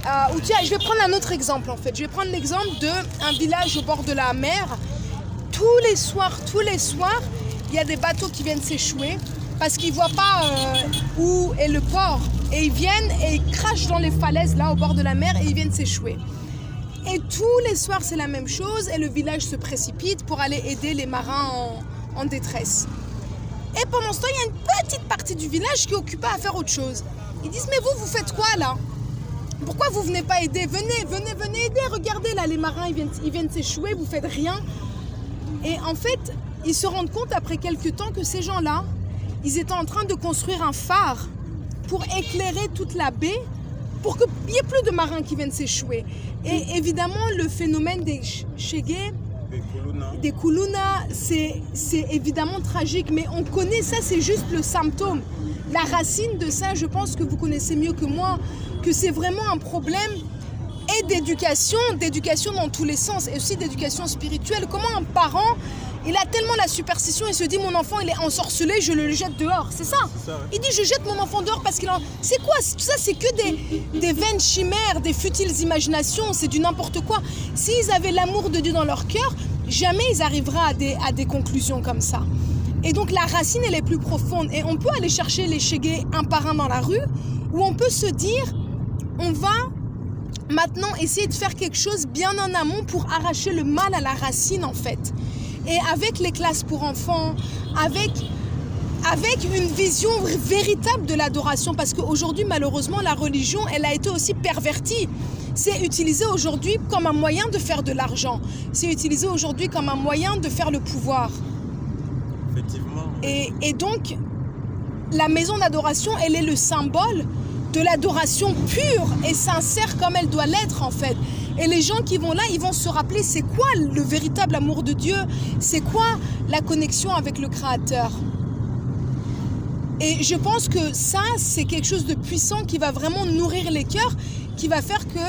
je vais prendre un autre exemple en fait. Je vais prendre l'exemple d'un village au bord de la mer. Tous les soirs, il y a des bateaux qui viennent s'échouer parce qu'ils ne voient pas où est le port. Et ils viennent et ils crachent dans les falaises là au bord de la mer et ils viennent s'échouer. Et tous les soirs, c'est la même chose et le village se précipite pour aller aider les marins en détresse. Et pendant ce temps, il y a une petite partie du village qui est occupée à faire autre chose. Ils disent, mais vous faites quoi là? Pourquoi vous venez pas aider? Venez aider, regardez là, les marins, ils viennent s'échouer, vous faites rien. Et en fait, ils se rendent compte après quelques temps que ces gens-là, ils étaient en train de construire un phare pour éclairer toute la baie, pour qu'il n'y ait plus de marins qui viennent s'échouer. Et évidemment, le phénomène des shégé, des kuluna, c'est évidemment tragique, mais on connaît ça, c'est juste le symptôme. La racine de ça, je pense que vous connaissez mieux que moi, que c'est vraiment un problème et d'éducation dans tous les sens, et aussi d'éducation spirituelle. Comment un parent, il a tellement la superstition, il se dit mon enfant il est ensorcelé, je le jette dehors, c'est ça, ouais. Il dit je jette mon enfant dehors parce qu'il en... C'est quoi tout ça? C'est que des vaines chimères, des futiles imaginations, c'est du n'importe quoi. S'ils avaient l'amour de Dieu dans leur cœur, jamais ils arriveraient à des conclusions comme ça. Et donc la racine elle est plus profonde, et on peut aller chercher les shégé un par un dans la rue, où on peut se dire on va maintenant essayer de faire quelque chose bien en amont pour arracher le mal à la racine en fait. Et avec les classes pour enfants, avec une vision véritable de l'adoration, parce qu'aujourd'hui malheureusement la religion elle a été aussi pervertie. C'est utilisé aujourd'hui comme un moyen de faire de l'argent. C'est utilisé aujourd'hui comme un moyen de faire le pouvoir. Effectivement. Et donc la maison d'adoration elle est le symbole de l'adoration pure et sincère comme elle doit l'être en fait. Et les gens qui vont là, ils vont se rappeler c'est quoi le véritable amour de Dieu, c'est quoi la connexion avec le Créateur. Et je pense que ça, c'est quelque chose de puissant qui va vraiment nourrir les cœurs, qui va faire que...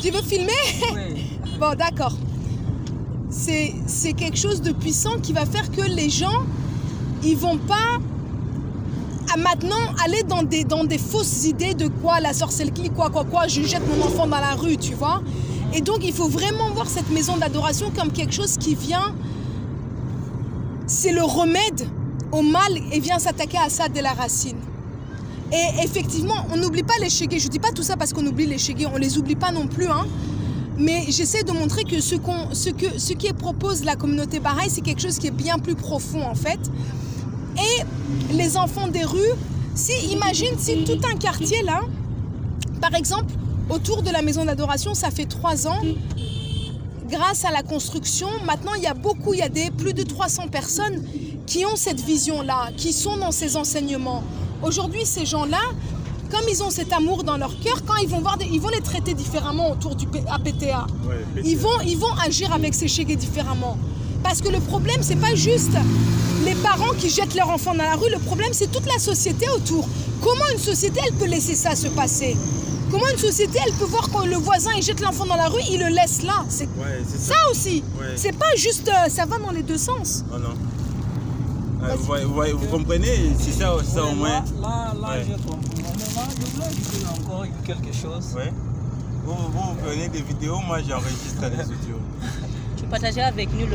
Tu veux filmer? Oui. Bon, d'accord. C'est quelque chose de puissant qui va faire que les gens, ils vont pas... à maintenant aller dans des fausses idées de quoi la sorcellerie, quoi, je jette mon enfant dans la rue, tu vois. Et donc il faut vraiment voir cette maison d'adoration comme quelque chose qui vient, c'est le remède au mal et vient s'attaquer à ça dès la racine. Et effectivement, on n'oublie pas les shégé. Je dis pas tout ça parce qu'on oublie les shégé, on les oublie pas non plus, hein. Mais j'essaie de montrer que ce qui propose la communauté Baha'i, c'est quelque chose qui est bien plus profond en fait. Et les enfants des rues, imagine si tout un quartier là, par exemple, autour de la maison d'adoration, ça fait 3 ans, grâce à la construction, maintenant il y a plus de 300 personnes qui ont cette vision-là, qui sont dans ces enseignements. Aujourd'hui, ces gens-là, comme ils ont cet amour dans leur cœur, quand ils vont les traiter différemment autour du APTA. Ouais, ils vont agir avec ces shégé différemment. Parce que le problème, c'est pas juste les parents qui jettent leurs enfants dans la rue, le problème, c'est toute la société autour. Comment une société, elle peut laisser ça se passer? Comment une société, elle peut voir quand le voisin, il jette l'enfant dans la rue, il le laisse là? C'est ça aussi. Ouais. C'est pas juste, ça va dans les deux sens. Oh non. Vous comprenez? C'est ça au moins. Là, je comprends. Je voulais dire encore quelque chose. Ouais. Vous prenez des vidéos, moi j'enregistre les audios. Partager avec nous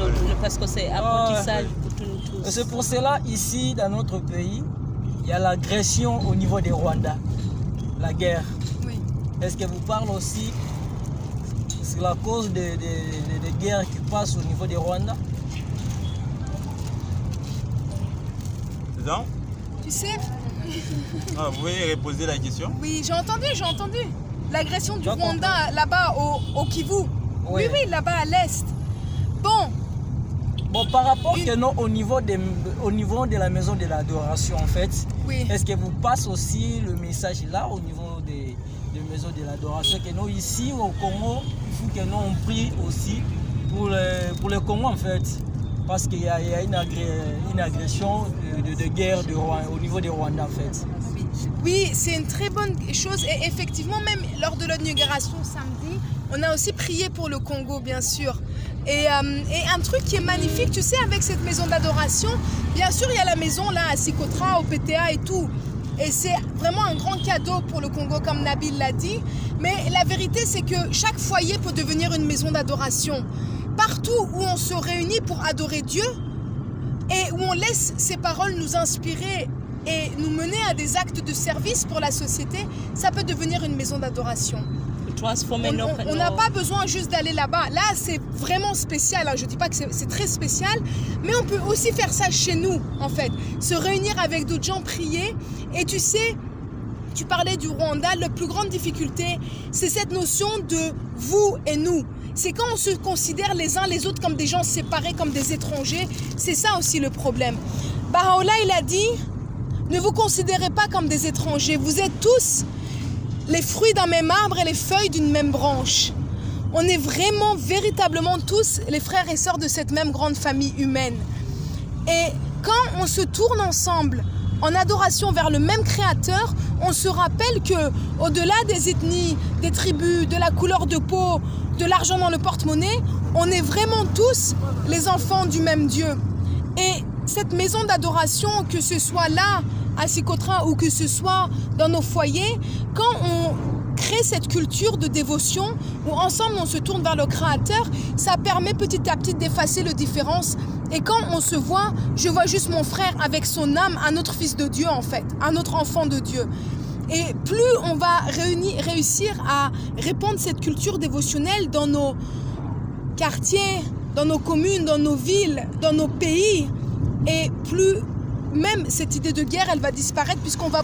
parce que c'est apprentissage pour nous tous. C'est pour cela, ici, dans notre pays, il y a l'agression au niveau des Rwandais, la guerre. Oui. Est-ce que vous parlez aussi, c'est la cause des guerres qui passent au niveau des Rwandais? Non? Tu sais? Vous pouvez reposer la question? Oui, j'ai entendu. L'agression du Rwanda là-bas au Kivu. Oui, là-bas à l'est. Bon, par rapport au niveau de la maison de l'adoration, en fait, oui. Est-ce que vous passez aussi le message là au niveau des maisons de l'adoration, que nous ici au Congo, il faut que nous on prie aussi pour le Congo en fait, parce qu'il y a une agression de guerre au niveau des Rwandais en fait. Oui, c'est une très bonne chose et effectivement même lors de l'inauguration samedi, on a aussi prié pour le Congo bien sûr. Et un truc qui est magnifique, tu sais, avec cette maison d'adoration, bien sûr il y a la maison là à Sikotra, au PTA et tout, Et c'est vraiment un grand cadeau pour le Congo, comme Nabil l'a dit. Mais la vérité, c'est que chaque foyer peut devenir une maison d'adoration. Partout où on se réunit pour adorer Dieu et où on laisse ses paroles nous inspirer et nous mener à des actes de service pour la société, ça peut devenir une maison d'adoration. On n'a pas besoin juste d'aller là-bas. Là, c'est vraiment spécial. Je ne dis pas que c'est très spécial, mais on peut aussi faire ça chez nous, en fait. Se réunir avec d'autres gens, prier. Et tu sais, tu parlais du Rwanda, la plus grande difficulté, c'est cette notion de vous et nous. C'est quand on se considère les uns les autres comme des gens séparés, comme des étrangers. C'est ça aussi le problème. Baha'u'llah, il a dit, ne vous considérez pas comme des étrangers. Vous êtes tous les fruits d'un même arbre et les feuilles d'une même branche. On est vraiment, véritablement tous les frères et sœurs de cette même grande famille humaine. Et quand on se tourne ensemble en adoration vers le même Créateur, on se rappelle que au-delà des ethnies, des tribus, de la couleur de peau, de l'argent dans le porte-monnaie, on est vraiment tous les enfants du même Dieu. Et cette maison d'adoration, que ce soit là, à Sécotra, ou que ce soit dans nos foyers, quand on crée cette culture de dévotion, où ensemble on se tourne vers le Créateur, ça permet petit à petit d'effacer les différences. Et quand on se voit, je vois juste mon frère avec son âme, un autre fils de Dieu en fait, un autre enfant de Dieu. Et plus on va réussir à répandre cette culture dévotionnelle dans nos quartiers, dans nos communes, dans nos villes, dans nos pays, et plus même cette idée de guerre, elle va disparaître puisqu'on va